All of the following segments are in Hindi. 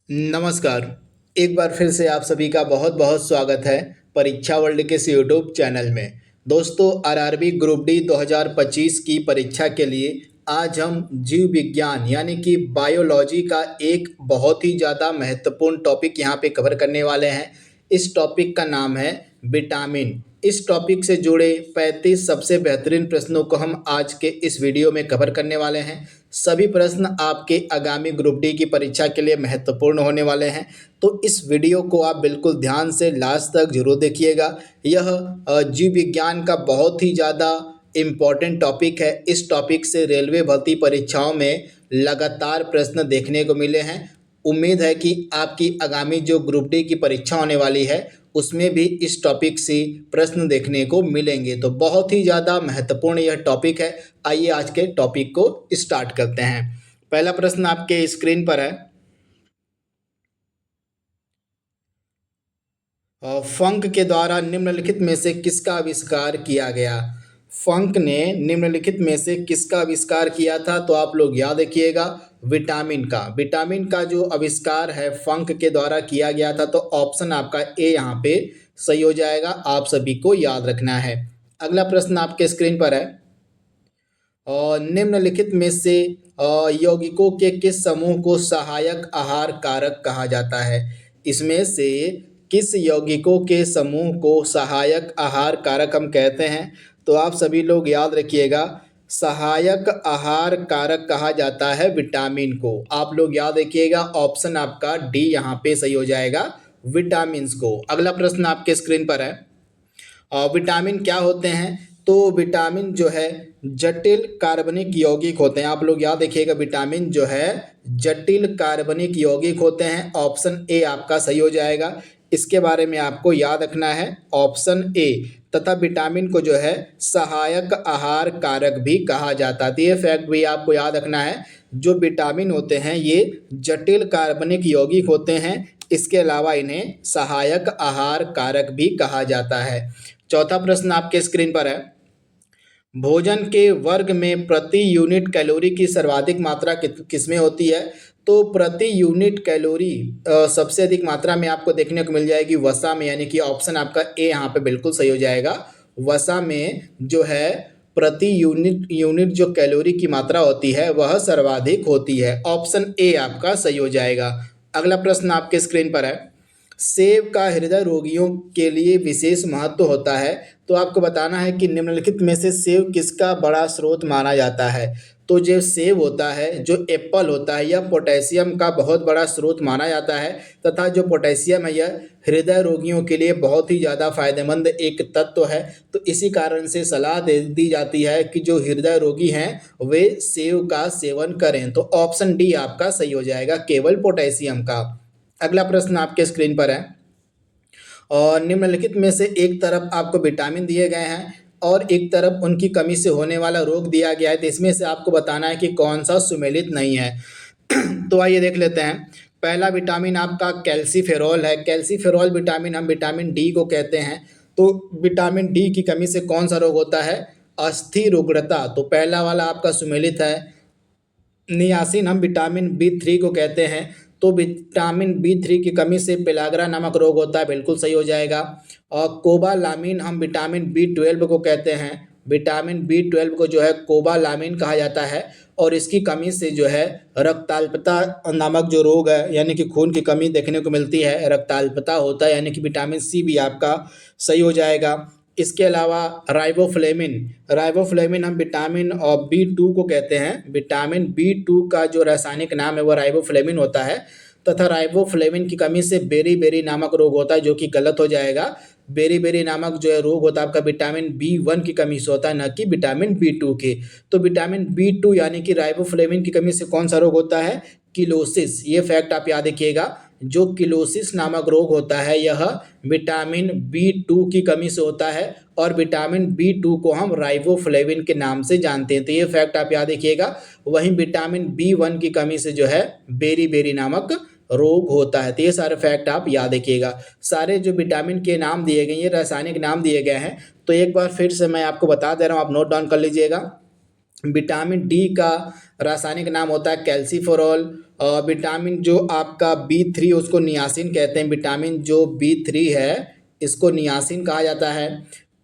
नमस्कार। एक बार फिर से आप सभी का बहुत बहुत स्वागत है परीक्षा वर्ल्ड के इस यूट्यूब चैनल में। दोस्तों, आरआरबी ग्रुप डी 2025 की परीक्षा के लिए आज हम जीव विज्ञान यानी कि बायोलॉजी का एक बहुत ही ज़्यादा महत्वपूर्ण टॉपिक यहाँ पे कवर करने वाले हैं। इस टॉपिक का नाम है विटामिन। इस टॉपिक से जुड़े 35 सबसे बेहतरीन प्रश्नों को हम आज के इस वीडियो में कवर करने वाले हैं। सभी प्रश्न आपके आगामी ग्रुप डी की परीक्षा के लिए महत्वपूर्ण होने वाले हैं, तो इस वीडियो को आप बिल्कुल ध्यान से लास्ट तक जरूर देखिएगा। यह जीव विज्ञान का बहुत ही ज़्यादा इम्पॉर्टेंट टॉपिक है। इस टॉपिक से रेलवे भर्ती परीक्षाओं में लगातार प्रश्न देखने को मिले हैं। उम्मीद है कि आपकी आगामी जो ग्रुप डी की परीक्षा होने वाली है उसमें भी इस टॉपिक से प्रश्न देखने को मिलेंगे, तो बहुत ही ज़्यादा महत्वपूर्ण यह टॉपिक है। आइए आज के टॉपिक को स्टार्ट करते हैं। पहला प्रश्न आपके स्क्रीन पर है। फंक के द्वारा निम्नलिखित में से किसका आविष्कार किया गया? फंक ने निम्नलिखित में से किसका आविष्कार किया था? तो आप लोग याद रखिएगा, विटामिन का। विटामिन का जो आविष्कार है फंक के द्वारा किया गया था, तो ऑप्शन आपका ए यहाँ पे सही हो जाएगा। आप सभी को याद रखना है। अगला प्रश्न आपके स्क्रीन पर है। निम्नलिखित में से यौगिकों के किस समूह को सहायक आहार कारक कहा जाता है? इसमें से किस यौगिकों के समूह को सहायक आहार कारक हम कहते हैं? तो आप सभी लोग याद रखिएगा, सहायक आहार कारक कहा जाता है विटामिन को। आप लोग याद रखिएगा, ऑप्शन आपका डी यहाँ पे सही हो जाएगा, विटामिन को। अगला प्रश्न आपके स्क्रीन पर है। विटामिन क्या होते हैं? तो विटामिन जो है जटिल कार्बनिक यौगिक होते हैं। आप लोग याद रखिएगा, विटामिन जो है जटिल कार्बनिक यौगिक होते हैं। ऑप्शन ए आपका सही हो जाएगा। इसके बारे में आपको याद रखना है, ऑप्शन ए। तथा विटामिन को जो है सहायक आहार कारक भी कहा जाता है। तो ये फैक्ट भी आपको याद रखना है, जो विटामिन होते हैं ये जटिल कार्बनिक यौगिक होते हैं। इसके अलावा इन्हें सहायक आहार कारक भी कहा जाता है। चौथा प्रश्न आपके स्क्रीन पर है। भोजन के वर्ग में प्रति यूनिट कैलोरी की सर्वाधिक मात्रा किसमें होती है? तो प्रति यूनिट कैलोरी सबसे अधिक मात्रा में आपको देखने को मिल जाएगी वसा में, यानी कि ऑप्शन आपका ए यहाँ पे बिल्कुल सही हो जाएगा। वसा में जो है प्रति यूनिट जो कैलोरी की मात्रा होती है वह सर्वाधिक होती है। ऑप्शन ए आपका सही हो जाएगा। अगला प्रश्न आपके स्क्रीन पर है। सेब का हृदय रोगियों के लिए विशेष महत्व होता है, तो आपको बताना है कि निम्नलिखित में से सेब किसका बड़ा स्रोत माना जाता है? तो जो सेब होता है, जो एप्पल होता है, यह पोटेशियम का बहुत बड़ा स्रोत माना जाता है। तथा जो पोटेशियम है यह हृदय रोगियों के लिए बहुत ही ज़्यादा फायदेमंद एक तत्व है। तो इसी कारण से सलाह दे दी जाती है कि जो हृदय रोगी हैं वे सेब का सेवन करें। तो ऑप्शन डी आपका सही हो जाएगा, केवल पोटेशियम का। अगला प्रश्न आपके स्क्रीन पर है। और निम्नलिखित में से एक तरफ आपको विटामिन दिए गए हैं और एक तरफ उनकी कमी से होने वाला रोग दिया गया है, तो इसमें से आपको बताना है कि कौन सा सुमेलित नहीं है। तो आइए देख लेते हैं। पहला विटामिन आपका कैल्सीफेरॉल है। कैल्सीफेरॉल विटामिन हम विटामिन डी को कहते हैं। तो विटामिन डी की कमी से कौन सा रोग होता है? अस्थि रुग्णता। तो पहला वाला आपका सुमेलित है। नियासिन हम विटामिन बी 3 को कहते हैं। तो विटामिन बी 3 की कमी से पेलाग्रा नामक रोग होता है, बिल्कुल सही हो जाएगा। और कोबालामिन हम विटामिन बी 12 को कहते हैं। विटामिन बी 12 को जो है कोबालामिन कहा जाता है, और इसकी कमी से जो है रक्ताल्पता नामक जो रोग है, यानी कि खून की कमी देखने को मिलती है, रक्ताल्पता होता है, यानी कि विटामिन सी भी आपका सही हो जाएगा। इसके अलावा राइबोफ्लेविन, राइबोफ्लेविन हम विटामिन और बी 2 को कहते हैं। विटामिन बी 2 का जो रासायनिक नाम है वह राइबोफ्लेविन होता है। तथा राइबोफ्लेविन की कमी से बेरी नामक रोग होता है, जो कि गलत हो जाएगा। बेरी नामक जो है रोग होता है आपका विटामिन बी 1 की कमी से होता है, न कि विटामिन बी 2 के। तो विटामिन बी 2 यानी कि राइबोफ्लेविन की कमी से कौन सा रोग होता है? किलोसिस। ये फैक्ट आप याद रखिएगा, जो किलोसिस नामक रोग होता है यह विटामिन बी 2 की कमी से होता है, और विटामिन बी 2 को हम राइबोफ्लेविन के नाम से जानते हैं। तो ये फैक्ट आप याद रखिएगा। वहीं विटामिन बी 1 की कमी से जो है बेरी नामक रोग होता है। तो ये सारे फैक्ट आप याद रखिएगा। सारे जो विटामिन के नाम दिए गए, ये रासायनिक नाम दिए गए हैं। तो एक बार फिर से मैं आपको बता दे रहा हूँ, आप नोट डाउन कर लीजिएगा। विटामिन डी का रासायनिक नाम होता है कैल्सीफेरॉल, विटामिन जो आपका B3 उसको नियासिन कहते हैं। विटामिन जो B3 है इसको नियासिन कहा जाता है।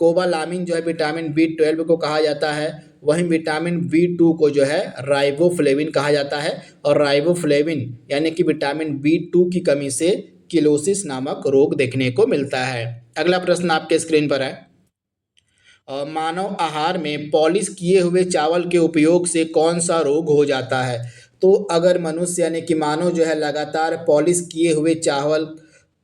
कोबालामिन जो है विटामिन B12 को कहा जाता है। वहीं विटामिन B2 को जो है राइबोफ्लेविन कहा जाता है। और राइबोफ्लेविन यानी कि विटामिन B2 की कमी से किलोसिस नामक रोग देखने को मिलता है। अगला प्रश्न आपके स्क्रीन पर है। मानव आहार में पॉलिश किए हुए चावल के उपयोग से कौन सा रोग हो जाता है? तो अगर मनुष्य यानी कि मानव जो है लगातार पॉलिश किए हुए चावल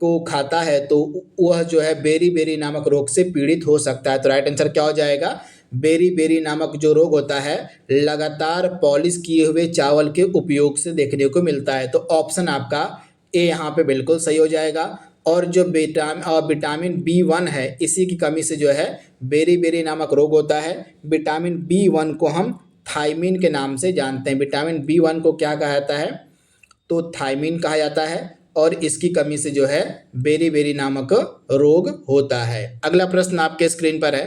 को खाता है तो वह जो है बेरी बेरी नामक रोग से पीड़ित हो सकता है। तो राइट आंसर क्या हो जाएगा? बेरी बेरी नामक जो रोग होता है लगातार पॉलिश किए हुए चावल के उपयोग से देखने को मिलता है। तो ऑप्शन आपका ए यहाँ पे बिल्कुल सही हो जाएगा। और जो विटामिन B1 है इसी की कमी से जो है बेरी बेरी नामक रोग होता है। विटामिन B1 को हम थायमीन के नाम से जानते हैं। विटामिन B1 को क्या कहा जाता है? तो थायमीन कहा जाता है। और इसकी कमी से जो है बेरी बेरी नामक रोग होता है। अगला प्रश्न आपके स्क्रीन पर है।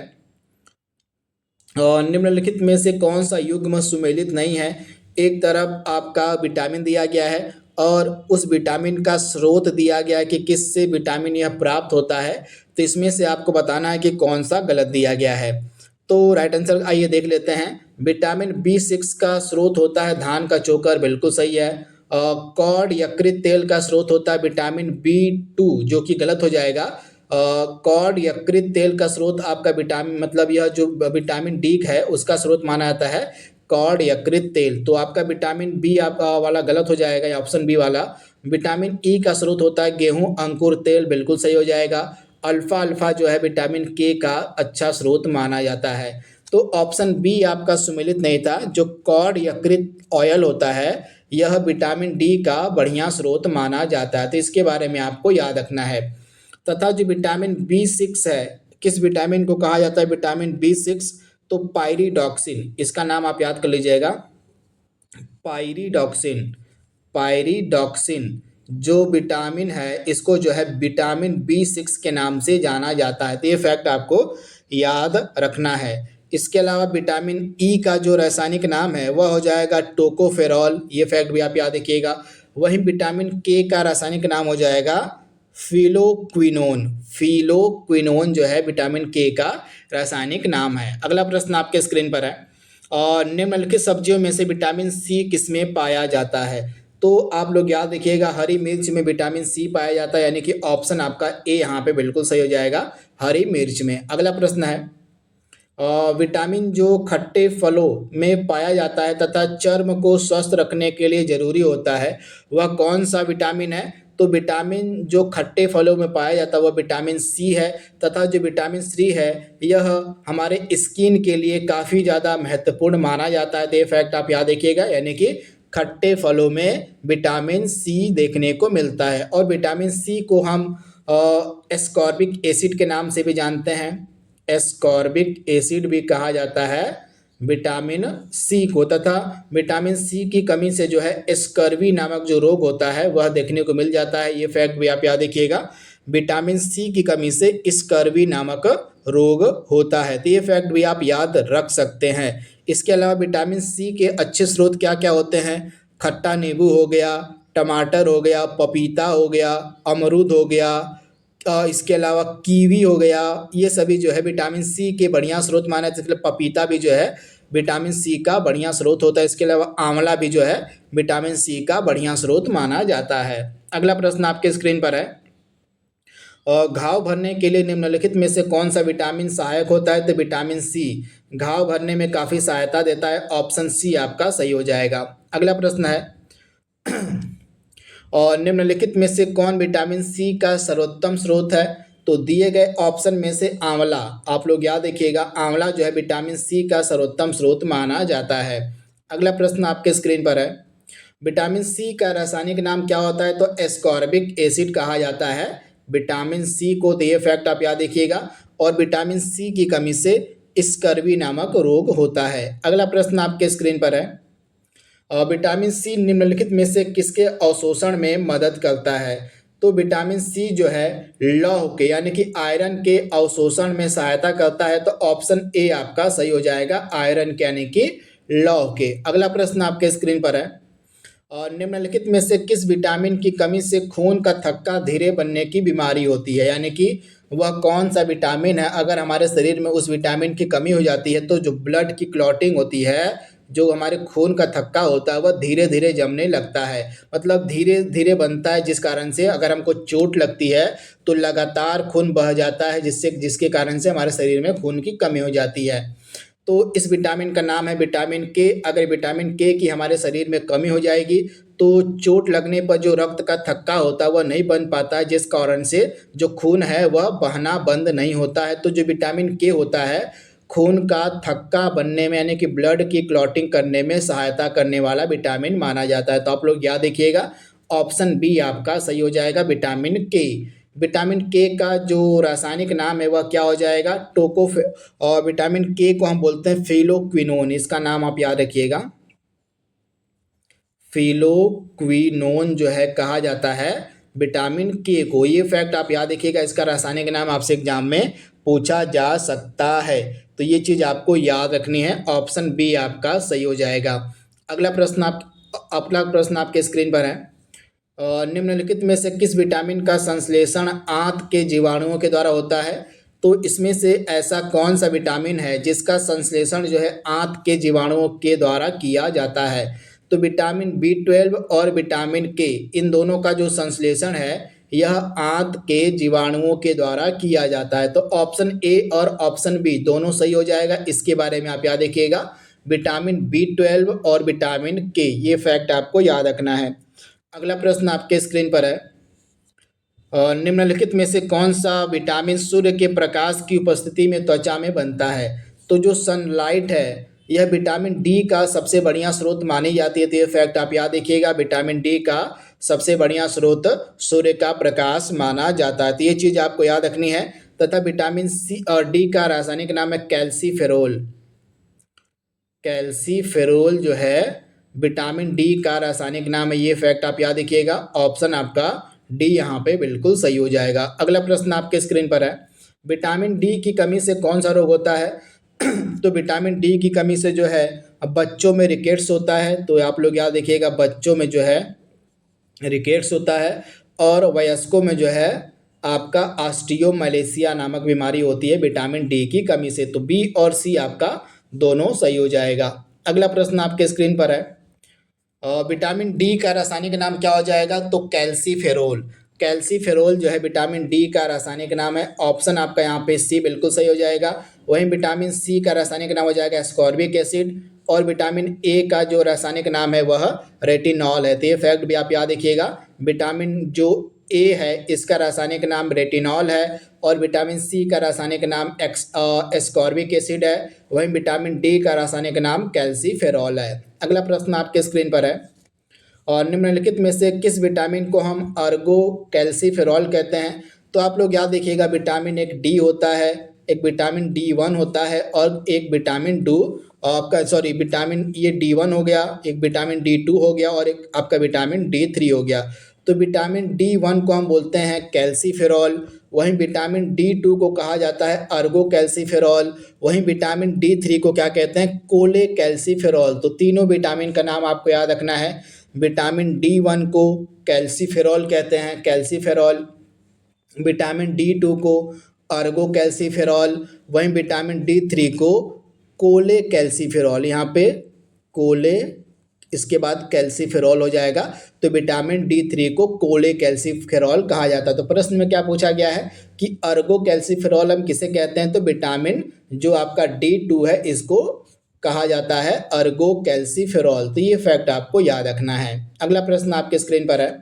निम्नलिखित में से कौन सा युग्म सुमेलित नहीं है? एक तरफ आपका विटामिन दिया गया है और उस विटामिन का स्रोत दिया गया है कि किससे विटामिन यह प्राप्त होता है। तो इसमें से आपको बताना है कि कौन सा गलत दिया गया है। तो राइट आंसर आइए देख लेते हैं। विटामिन B6 का स्रोत होता है धान का चोकर, बिल्कुल सही है। कॉड यकृत तेल का स्रोत होता है विटामिन B2 जो कि गलत हो जाएगा। कॉड यकृत तेल का स्रोत आपका विटामिन मतलब यह जो विटामिन डी है उसका स्रोत माना जाता है कॉड यकृत तेल। तो आपका विटामिन बी आपका वाला गलत हो जाएगा, ऑप्शन बी वाला। विटामिन ई का स्रोत होता है गेहूं अंकुर तेल, बिल्कुल सही हो जाएगा। अल्फा अल्फा जो है विटामिन के का अच्छा स्रोत माना जाता है। तो ऑप्शन बी आपका सुमेलित नहीं था। जो कॉड यकृत ऑयल होता है यह विटामिन डी का बढ़िया स्रोत माना जाता है। तो इसके बारे में आपको याद रखना है। तथा जो विटामिन B6 है किस विटामिन को कहा जाता है? विटामिन B6 तो पायरिडॉक्सिन, इसका नाम आप याद कर लीजिएगा। पायरिडॉक्सिन, पायरिडॉक्सिन जो विटामिन है इसको जो है विटामिन B6 के नाम से जाना जाता है। तो ये फैक्ट आपको याद रखना है। इसके अलावा विटामिन ई का जो रासायनिक नाम है वह हो जाएगा टोकोफेरॉल, ये फैक्ट भी आप याद रखिएगा। वहीं विटामिन के का रासायनिक नाम हो जाएगा फिलोक्विनोन। फिलोक्विनोन जो है विटामिन के का रासायनिक नाम है। अगला प्रश्न आपके स्क्रीन पर है। और निम्नलिखित सब्जियों में से विटामिन सी किसमें पाया जाता है? तो आप लोग याद रखिएगा हरी मिर्च में विटामिन सी पाया जाता है, यानी कि ऑप्शन आपका ए यहाँ पे बिल्कुल सही हो जाएगा, हरी मिर्च में। अगला प्रश्न है। विटामिन जो खट्टे फलों में पाया जाता है तथा चर्म को स्वस्थ रखने के लिए जरूरी होता है वह कौन सा विटामिन है? तो विटामिन जो खट्टे फलों में पाया जाता है वह विटामिन सी है। तथा जो विटामिन सी है यह हमारे स्किन के लिए काफ़ी ज़्यादा महत्वपूर्ण माना जाता है। तो ये फैक्ट आप याद रखिएगा, यानी कि खट्टे फलों में विटामिन सी देखने को मिलता है। और विटामिन सी को हम एस्कॉर्बिक एसिड के नाम से भी जानते हैं। एस्कॉर्बिक एसिड भी कहा जाता है विटामिन सी को। तथा विटामिन सी की कमी से जो है स्कर्वी नामक जो रोग होता है वह देखने को मिल जाता है। ये फैक्ट भी आप याद रखिएगा, विटामिन सी की कमी से स्कर्वी नामक रोग होता है। तो ये फैक्ट भी आप याद रख सकते हैं। इसके अलावा विटामिन सी के अच्छे स्रोत क्या क्या होते हैं? खट्टा नींबू हो गया, टमाटर हो गया, पपीता हो गया, अमरूद हो गया, इसके अलावा कीवी हो गया। ये सभी जो है विटामिन सी के बढ़िया स्रोत माने जाते हैं। मतलब पपीता भी जो है विटामिन सी का बढ़िया स्रोत होता है। इसके अलावा आंवला भी जो है विटामिन सी का बढ़िया स्रोत माना जाता है। अगला प्रश्न आपके स्क्रीन पर है। घाव भरने के लिए निम्नलिखित में से कौन सा विटामिन सहायक होता है? तो विटामिन सी घाव भरने में काफ़ी सहायता देता है। ऑप्शन सी आपका सही हो जाएगा। अगला प्रश्न है। और निम्नलिखित में से कौन विटामिन सी का सर्वोत्तम स्रोत है? तो दिए गए ऑप्शन में से आंवला, आप लोग याद रखिएगा आंवला जो है विटामिन सी का सर्वोत्तम स्रोत माना जाता है। अगला प्रश्न आपके स्क्रीन पर है। विटामिन सी का रासायनिक नाम क्या होता है? तो एस्कॉर्बिक एसिड कहा जाता है विटामिन सी को। तो ये फैक्ट आप याद रखिएगा। और विटामिन सी की कमी से स्कर्वी नामक रोग होता है। अगला प्रश्न आपके स्क्रीन पर है। विटामिन सी निम्नलिखित में से किसके अवशोषण में मदद करता है? तो विटामिन सी जो है लौह के यानी कि आयरन के अवशोषण में सहायता करता है। तो ऑप्शन ए आपका सही हो जाएगा, आयरन के यानी कि लौह के। अगला प्रश्न आपके स्क्रीन पर है। और निम्नलिखित में से किस विटामिन की कमी से खून का थक्का धीरे बनने की बीमारी होती है, यानी कि वह कौन सा विटामिन है, अगर हमारे शरीर में उस विटामिन की कमी हो जाती है तो जो ब्लड की क्लॉटिंग होती है, जो हमारे खून का थक्का होता है, वह धीरे धीरे जमने लगता है। मतलब धीरे धीरे बनता है, जिस कारण से अगर हमको चोट लगती है तो लगातार खून बह जाता है, जिसके कारण से हमारे शरीर में खून की कमी हो जाती है। तो इस विटामिन का नाम है विटामिन के। अगर विटामिन के की हमारे शरीर में कमी हो जाएगी तो चोट लगने पर जो रक्त का थक्का होता है वह नहीं बन पाता है, जिस कारण से जो खून है वह बहना बंद नहीं होता है। तो जो विटामिन के होता है, खून का थक्का बनने में यानी कि ब्लड की क्लॉटिंग करने में सहायता करने वाला विटामिन माना जाता है। तो आप लोग याद रखिएगा, ऑप्शन बी आपका सही हो जाएगा, विटामिन के। विटामिन के का जो रासायनिक नाम है वह क्या हो जाएगा, टोकोफे। और विटामिन के को हम बोलते हैं फिलोक्विनोन, इसका नाम आप याद रखिएगा, फिलोक्विनोन जो है कहा जाता है विटामिन के को। ये फैक्ट आप याद रखिएगा, इसका रासायनिक नाम आपसे एग्जाम में पूछा जा सकता है। तो ये चीज़ आपको याद रखनी है, ऑप्शन बी आपका सही हो जाएगा। अगला प्रश्न आपके स्क्रीन पर है। निम्नलिखित में से किस विटामिन का संश्लेषण आंत के जीवाणुओं के द्वारा होता है। तो इसमें से ऐसा कौन सा विटामिन है जिसका संश्लेषण जो है आंत के जीवाणुओं के द्वारा किया जाता है। तो विटामिन B12 और विटामिन के, इन दोनों का जो संश्लेषण है यह आंत के जीवाणुओं के द्वारा किया जाता है। तो ऑप्शन ए और ऑप्शन बी दोनों सही हो जाएगा। इसके बारे में आप याद रखिएगा, विटामिन B12 और विटामिन के, ये फैक्ट आपको याद रखना है। अगला प्रश्न आपके स्क्रीन पर है। निम्नलिखित में से कौन सा विटामिन सूर्य के प्रकाश की उपस्थिति में त्वचा में बनता है। तो जो सनलाइट है यह विटामिन डी का सबसे बढ़िया स्रोत मानी जाती है। तो ये फैक्ट आप याद रखिएगा, विटामिन डी का सबसे बढ़िया स्रोत सूर्य का प्रकाश माना जाता है। तो ये चीज़ आपको याद रखनी है। तथा विटामिन सी और डी का रासायनिक नाम है कैल्सीफेरोल। कैल्सीफेरोल जो है विटामिन डी का रासायनिक नाम है, ये फैक्ट आप याद रखिएगा, ऑप्शन आपका डी यहाँ पे बिल्कुल सही हो जाएगा। अगला प्रश्न आपके स्क्रीन पर है। विटामिन डी की कमी से कौन सा रोग होता है। तो विटामिन डी की कमी से जो है अब बच्चों में रिकेट्स होता है। तो आप लोग याद रखिएगा, बच्चों में जो है रिकेट्स होता है, और वयस्कों में जो है आपका ऑस्टियोमैलेशिया नामक बीमारी होती है विटामिन डी की कमी से। तो बी और सी आपका दोनों सही हो जाएगा। अगला प्रश्न आपके स्क्रीन पर है। विटामिन डी का रासायनिक नाम क्या हो जाएगा। तो कैल्सीफेरोल। कैल्सीफेरोल जो है विटामिन डी का रासायनिक नाम है, ऑप्शन आपका यहाँ पे सी बिल्कुल सही हो जाएगा। वहीं विटामिन सी का रासायनिक नाम हो जाएगा एस्कॉर्बिक एसिड, और विटामिन ए का जो रासायनिक नाम है वह रेटिनॉल है। तो ये फैक्ट भी आप याद रखिएगा, विटामिन जो ए है इसका रासायनिक नाम रेटिनॉल है, और विटामिन सी का रासायनिक नाम एस्कॉर्बिक एसिड है। वहीं विटामिन डी का रासायनिक नाम कैल्सीफेरॉल है। अगला प्रश्न आपके स्क्रीन पर है। और निम्नलिखित में से किस विटामिन को हम अर्गो कैल्सीफेरॉल कहते हैं। तो आप लोग याद रखिएगा, विटामिन एक डी होता है, एक विटामिन D1 होता है, और एक विटामिन डू आपका विटामिन ये D1 हो गया, एक विटामिन D2 हो गया, और एक आपका विटामिन D3 हो गया। तो विटामिन D1 को हम बोलते हैं कैल्सीफेरॉल, वहीं विटामिन D2 को कहा जाता है अर्गो कैल्सीफेरॉल, वहीं विटामिन D3 को क्या कहते हैं, कोले कैल्सीफेरॉल। तो तीनों विटामिन का नाम आपको याद रखना है। विटामिन D1 को कैल्सीफेरॉल कहते हैं, कैल्सीफेरॉल। विटामिन D2 को अर्गो कैल्सीफेरॉल, वहीं विटामिन D3 को कोले कैल्सीफेरॉल। यहाँ पे कोले, इसके बाद कैल्सीफेरॉल हो जाएगा। तो विटामिन D3 को कोले कैल्सीफेरॉल कहा जाता है। तो प्रश्न में क्या पूछा गया है कि अर्गो कैल्सीफेरॉल हम किसे कहते हैं। तो विटामिन जो आपका D2 है इसको कहा जाता है अर्गो कैल्सीफेरॉल। तो ये फैक्ट आपको याद रखना है। अगला प्रश्न आपके स्क्रीन पर है।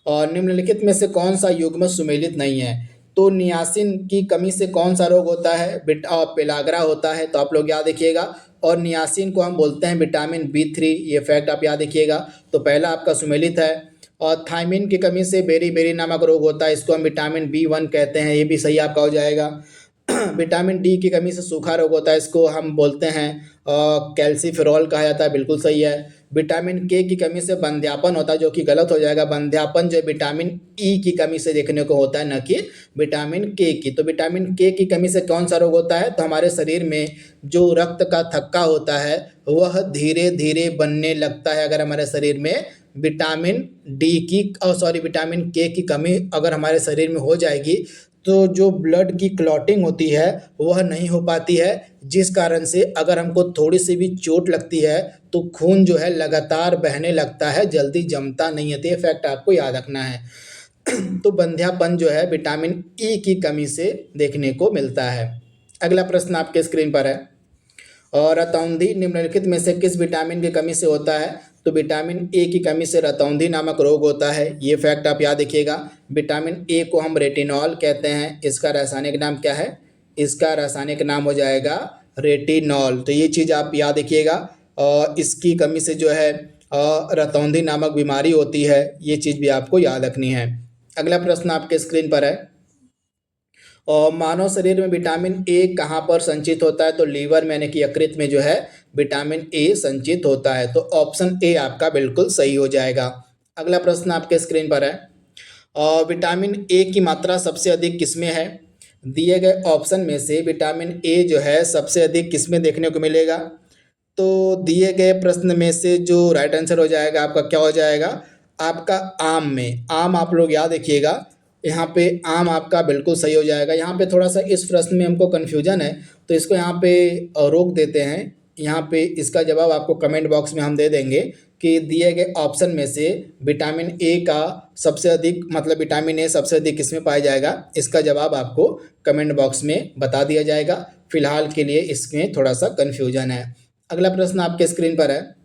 और निम्नलिखित में से कौन सा युग्म सुमेलित नहीं है। तो नियासिन की कमी से कौन सा रोग होता है, पेलाग्रा होता है। तो आप लोग याद रखिएगा, और नियासिन को हम बोलते हैं विटामिन B3, ये फैक्ट आप याद रखिएगा। तो पहला आपका सुमेलित है। और थायमिन की कमी से बेरी बेरी नामक रोग होता है, इसको हम विटामिन B1 कहते हैं, ये भी सही आपका हो जाएगा। विटामिन डी की कमी से सूखा रोग होता है, इसको हम बोलते हैं कैल्सीफेरॉल कहा जाता है, बिल्कुल सही है। विटामिन के की कमी से बंध्यापन होता है, जो कि गलत हो जाएगा। बंध्यापन जो विटामिन ई की कमी से देखने को होता है, न कि विटामिन के की। तो विटामिन के की कमी से कौन सा रोग होता है। तो हमारे शरीर में जो रक्त का थक्का होता है वह धीरे धीरे बनने लगता है, अगर हमारे शरीर में विटामिन डी की विटामिन के की कमी अगर हमारे शरीर में हो जाएगी तो जो ब्लड की क्लॉटिंग होती है वह नहीं हो पाती है, जिस कारण से अगर हमको थोड़ी सी भी चोट लगती है तो खून जो है लगातार बहने लगता है, जल्दी जमता नहीं है। तो ये फैक्ट आपको याद रखना है। तो बंध्यापन जो है विटामिन ई की कमी से देखने को मिलता है। अगला प्रश्न आपके स्क्रीन पर है, और रतौंधी निम्नलिखित में से किस विटामिन की कमी से होता है? तो विटामिन ए की कमी से रतौंधी नामक रोग होता है। ये फैक्ट आप याद रखिएगा। विटामिन ए को हम रेटिनॉल कहते हैं। इसका रासायनिक नाम क्या है? इसका रासायनिक नाम हो जाएगा रेटिनॉल। तो ये चीज़ आप याद रखिएगा। और इसकी कमी से जो है रतौंधी नामक बीमारी होती है। ये चीज़ भी आपको याद रखनी है। अगला प्रश्न आपके स्क्रीन पर है, और मानव शरीर में विटामिन ए कहाँ पर संचित होता है? तो लीवर में यानी कि यकृत में जो है विटामिन ए संचित होता है। तो ऑप्शन ए आपका बिल्कुल सही हो जाएगा। अगला प्रश्न आपके स्क्रीन पर है, और विटामिन ए की मात्रा सबसे अधिक किसमें है? दिए गए ऑप्शन में से विटामिन ए जो है सबसे अधिक किसमें देखने को मिलेगा? तो दिए गए प्रश्न में से जो राइट आंसर हो जाएगा आपका क्या हो जाएगा? आपका आम में। आम आप लोग याद रखिएगा, यहाँ पे आम आपका बिल्कुल सही हो जाएगा। यहाँ पे थोड़ा सा इस प्रश्न में हमको कन्फ्यूजन है, तो इसको यहाँ पे रोक देते हैं। यहाँ पे इसका जवाब आपको कमेंट बॉक्स में हम दे देंगे कि दिए गए ऑप्शन में से विटामिन ए का सबसे अधिक मतलब विटामिन ए सबसे अधिक किसमें पाया जाएगा? इसका जवाब आपको कमेंट बॉक्स में बता दिया जाएगा। फिलहाल के लिए इसमें थोड़ा सा कन्फ्यूजन है। अगला प्रश्न आपके स्क्रीन पर है,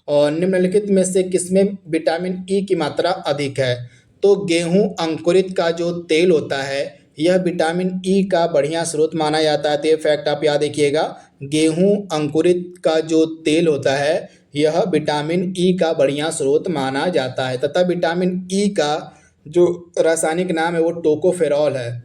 और निम्नलिखित में से किसमें विटामिन ई की मात्रा अधिक है? तो गेहूं अंकुरित का जो तेल होता है यह विटामिन ई का बढ़िया स्रोत माना जाता है। तो ये फैक्ट आप याद रखिएगा। गेहूं अंकुरित का जो तेल होता है यह विटामिन ई का बढ़िया स्रोत माना जाता है, तथा विटामिन ई का जो रासायनिक नाम है वो टोकोफेरॉल है।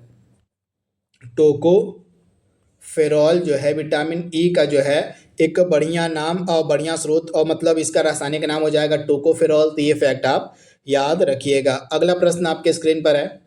टोकोफेरॉल जो है विटामिन ई का जो है एक बढ़िया नाम और बढ़िया स्रोत, और मतलब इसका रासायनिक नाम हो जाएगा टोकोफेरॉल। तो ये फैक्ट आप याद रखिएगा। अगला प्रश्न आपके स्क्रीन पर है,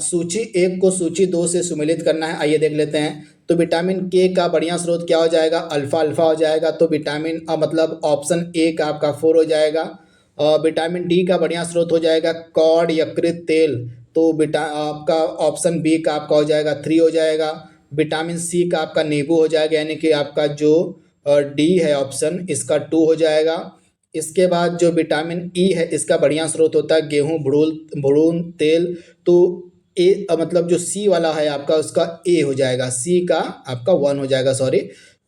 सूची 1 को सूची 2 से सुमेलित करना है। आइए देख लेते हैं। तो विटामिन के का बढ़िया स्रोत क्या हो जाएगा? अल्फा अल्फा हो जाएगा। तो विटामिन मतलब ऑप्शन ए का आपका 4 हो जाएगा। और विटामिन डी का बढ़िया स्रोत हो जाएगा कॉड यकृत तेल। तो आपका ऑप्शन बी का आपका हो जाएगा 3 हो जाएगा। विटामिन सी का आपका नींबू हो जाएगा, यानी कि आपका जो डी है ऑप्शन इसका 2 हो जाएगा। इसके बाद जो विटामिन ई है इसका बढ़िया स्रोत होता है गेहूं भ्रूण तेल। तो ए मतलब जो सी वाला है आपका उसका ए हो जाएगा, सी का आपका 1 हो जाएगा, सॉरी।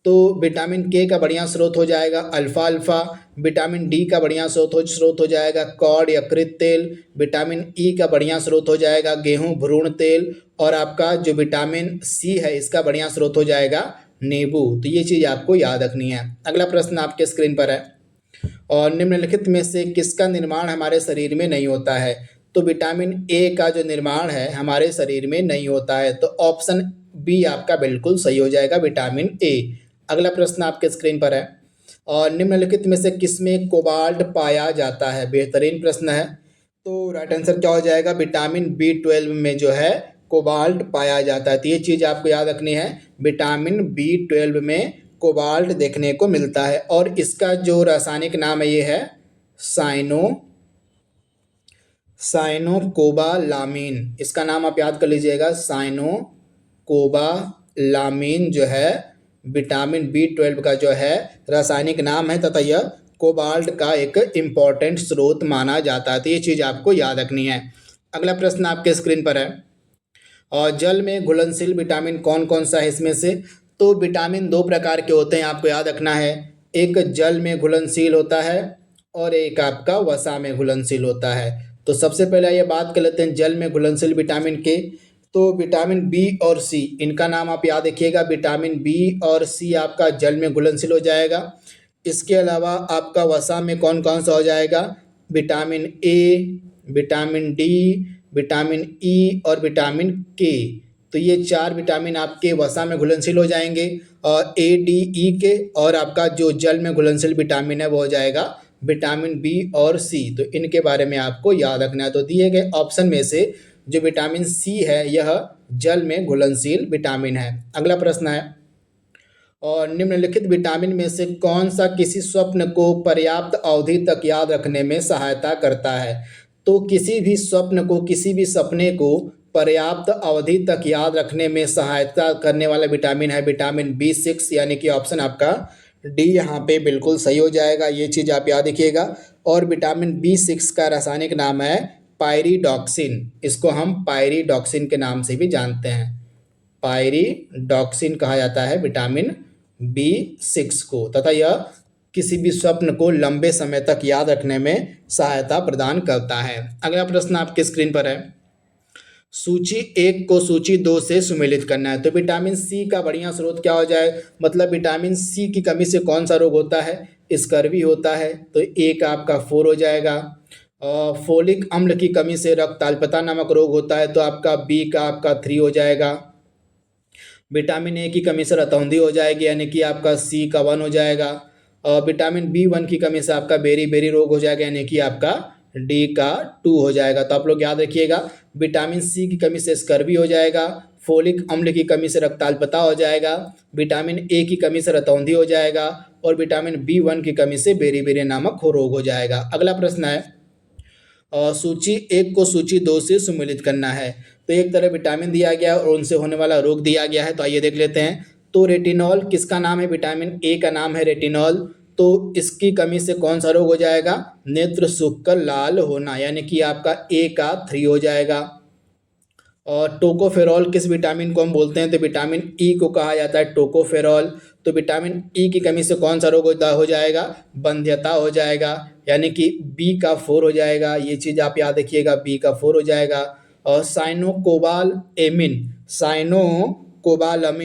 तो विटामिन के का बढ़िया स्रोत हो जाएगा अल्फा अल्फा। विटामिन डी का बढ़िया स्रोत हो जाएगा कॉड यकृत तेल। विटामिन ई का बढ़िया स्रोत हो जाएगा गेहूं भ्रूण तेल। और आपका जो विटामिन सी है इसका बढ़िया स्रोत हो जाएगा नींबू। तो ये चीज़ आपको याद रखनी है। अगला प्रश्न आपके स्क्रीन पर है, और निम्नलिखित में से किसका निर्माण हमारे शरीर में नहीं होता है? तो विटामिन ए का जो निर्माण है हमारे शरीर में नहीं होता है। तो ऑप्शन बी आपका बिल्कुल सही हो जाएगा, विटामिन ए। अगला प्रश्न आपके स्क्रीन पर है, और निम्नलिखित में से किसमें कोबाल्ट पाया जाता है? बेहतरीन प्रश्न है। तो राइट आंसर क्या हो जाएगा? विटामिन B12 में जो है कोबाल्ट पाया जाता है। तो ये चीज़ आपको याद रखनी है, विटामिन B12 में कोबाल्ट देखने को मिलता है। और इसका जो रासायनिक नाम है ये है साइनोकोबालामीन। इसका नाम आप याद कर लीजिएगा, साइनोकोबालामीन जो है विटामिन B12 का जो है रासायनिक नाम है, तथा यह कोबाल्ट का एक इम्पॉर्टेंट स्रोत माना जाता है। तो ये चीज़ आपको याद रखनी है। अगला प्रश्न आपके स्क्रीन पर है, और जल में घुलनशील विटामिन कौन कौन सा है इसमें से? तो विटामिन 2 प्रकार के होते हैं, आपको याद रखना है। एक जल में घुलनशील होता है और एक आपका वसा में घुलनशील होता है। तो सबसे पहले ये बात कर लेते हैं जल में घुलनशील विटामिन के। तो विटामिन बी और सी इनका नाम आप याद रखिएगा। विटामिन बी और सी आपका जल में घुलनशील हो जाएगा। इसके अलावा आपका वसा में कौन कौन सा हो जाएगा? Vitamin A, vitamin D, vitamin E और विटामिन के। तो ये 4 विटामिन आपके वसा में घुलनशील हो जाएंगे, और ए डी ई के। और आपका जो जल में घुलनशील विटामिन है वो हो जाएगा विटामिन बी और सी। तो इनके बारे में आपको याद रखना है। तो दिए गए ऑप्शन में से जो विटामिन सी है यह जल में घुलनशील विटामिन है। अगला प्रश्न है, और निम्नलिखित विटामिन में से कौन सा किसी स्वप्न को पर्याप्त अवधि तक याद रखने में सहायता करता है? तो किसी भी स्वप्न को, किसी भी सपने को पर्याप्त अवधि तक याद रखने में सहायता करने वाला विटामिन है विटामिन B6, यानी कि ऑप्शन आपका डी यहाँ पे बिल्कुल सही हो जाएगा। ये चीज़ आप याद रखिएगा। और विटामिन B6 का रासायनिक नाम है पायरिडॉक्सिन। इसको हम पायरिडॉक्सिन के नाम से भी जानते हैं। पायरिडॉक्सिन कहा जाता है विटामिन B6 को, तथा यह किसी भी स्वप्न को लंबे समय तक याद रखने में सहायता प्रदान करता है। अगला प्रश्न आपके स्क्रीन पर है, सूची 1 को सूची 2 से सुमेलित करना है। तो विटामिन सी का बढ़िया स्रोत क्या हो जाए, मतलब विटामिन सी की कमी से कौन सा रोग होता है? स्कर्वी होता है, तो एक आपका 4 हो जाएगा। फोलिक अम्ल की कमी से रक्त अल्पता नामक रोग होता है, तो आपका बी का आपका 3 हो जाएगा। विटामिन ए की कमी से रतौंधी हो जाएगी, यानी कि आपका सी का 1 हो जाएगा। और विटामिन B1 की कमी से आपका बेरी बेरी रोग हो जाएगा, यानी कि आपका डी का 2 हो जाएगा। तो आप लोग याद रखिएगा, विटामिन सी की कमी से स्कर्वी हो जाएगा, फोलिक अम्ल की कमी से रक्ताल्पता हो जाएगा, विटामिन ए की कमी से रतौंधी हो जाएगा, और विटामिन B1 की कमी से बेरी बेरी नामक रोग हो जाएगा। अगला प्रश्न है, सूची 1 को सूची 2 से सुमेलित करना है। तो एक तरह विटामिन दिया गया और उनसे होने वाला रोग दिया गया है, तो आइए देख लेते हैं। तो रेटिनॉल किसका नाम है? विटामिन ए का नाम है रेटिनॉल। तो इसकी कमी से कौन सा रोग हो जाएगा? नेत्र सूखकर लाल होना, यानी कि आपका ए का 3 हो जाएगा। और टोकोफेरॉल किस विटामिन को हम बोलते हैं? तो विटामिन ई को कहा जाता है टोकोफेरॉल। तो विटामिन ई की कमी से कौन सा रोग हो जाएगा? बंध्यता हो जाएगा, यानी कि बी का 4 हो जाएगा। ये चीज़ आप याद रखिएगा, बी का 4 हो जाएगा। और साइनोकोबालामिन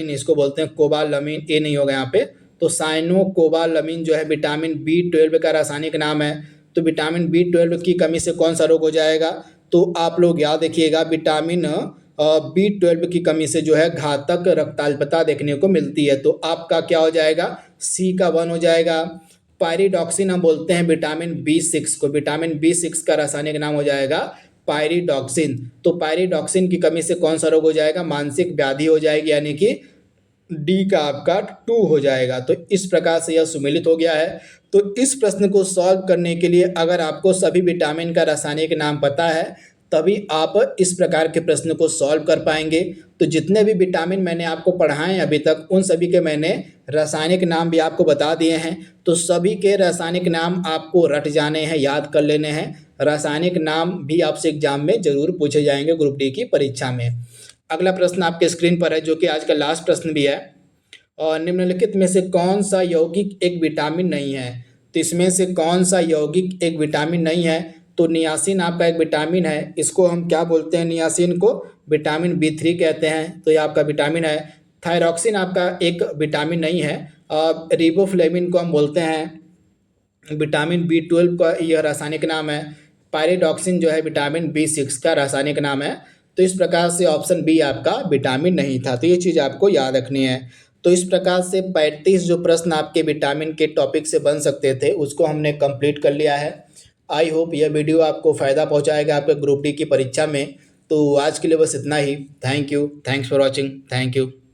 इसको बोलते हैं, कोबालामिन ए नहीं होगा यहाँ पे। तो साइनोकोबालामिन जो है विटामिन B12 का रासायनिक नाम है। तो विटामिन B12 की कमी से कौन सा रोग हो जाएगा? तो आप लोग याद रखिएगा, विटामिन B12 की कमी से जो है घातक रक्ताल्पता देखने को मिलती है। तो आपका क्या हो जाएगा? सी का 1 हो जाएगा। पायरिडॉक्सिन हम बोलते हैं विटामिन B6 को। विटामिन B6 का रासायनिक नाम हो जाएगा पायरिडॉक्सिन। तो पायरिडॉक्सिन की कमी से कौन सा रोग हो जाएगा? मानसिक व्याधि हो जाएगी, यानी कि डी का आपका 2 हो जाएगा। तो इस प्रकार से यह सुमेलित हो गया है। तो इस प्रश्न को सॉल्व करने के लिए अगर आपको सभी विटामिन का रासायनिक नाम पता है, तभी आप इस प्रकार के प्रश्न को सॉल्व कर पाएंगे। तो जितने भी विटामिन मैंने आपको पढ़ाए हैं अभी तक, उन सभी के मैंने रासायनिक नाम भी आपको बता दिए हैं। तो सभी के रासायनिक नाम आपको रट जाने हैं, याद कर लेने हैं। रासायनिक नाम भी आपसे एग्जाम में जरूर पूछे जाएंगे ग्रुप डी की परीक्षा में। अगला प्रश्न आपके स्क्रीन पर है, जो कि आज का लास्ट प्रश्न भी है। और निम्नलिखित में से कौन सा यौगिक एक विटामिन नहीं है? तो इसमें से कौन सा यौगिक एक विटामिन नहीं है? तो नियासिन आपका एक विटामिन है। इसको हम क्या बोलते हैं? नियासिन को विटामिन B3 कहते हैं, तो ये आपका विटामिन है। थायरॉक्सिन आपका एक विटामिन नहीं है। रिबोफ्लेविन को हम बोलते हैं विटामिन B12 का यह रासायनिक नाम है। पायरिडॉक्सिन जो है विटामिन B6 का रासायनिक नाम है। तो इस प्रकार से ऑप्शन बी आपका विटामिन नहीं था। तो ये चीज़ आपको याद रखनी है। तो इस प्रकार से 35 जो प्रश्न आपके विटामिन के टॉपिक से बन सकते थे, उसको हमने कंप्लीट कर लिया है। आई होप यह वीडियो आपको फ़ायदा पहुंचाएगा आपके ग्रुप डी की परीक्षा में। तो आज के लिए बस इतना ही। Thank you, thanks for watching, thank you.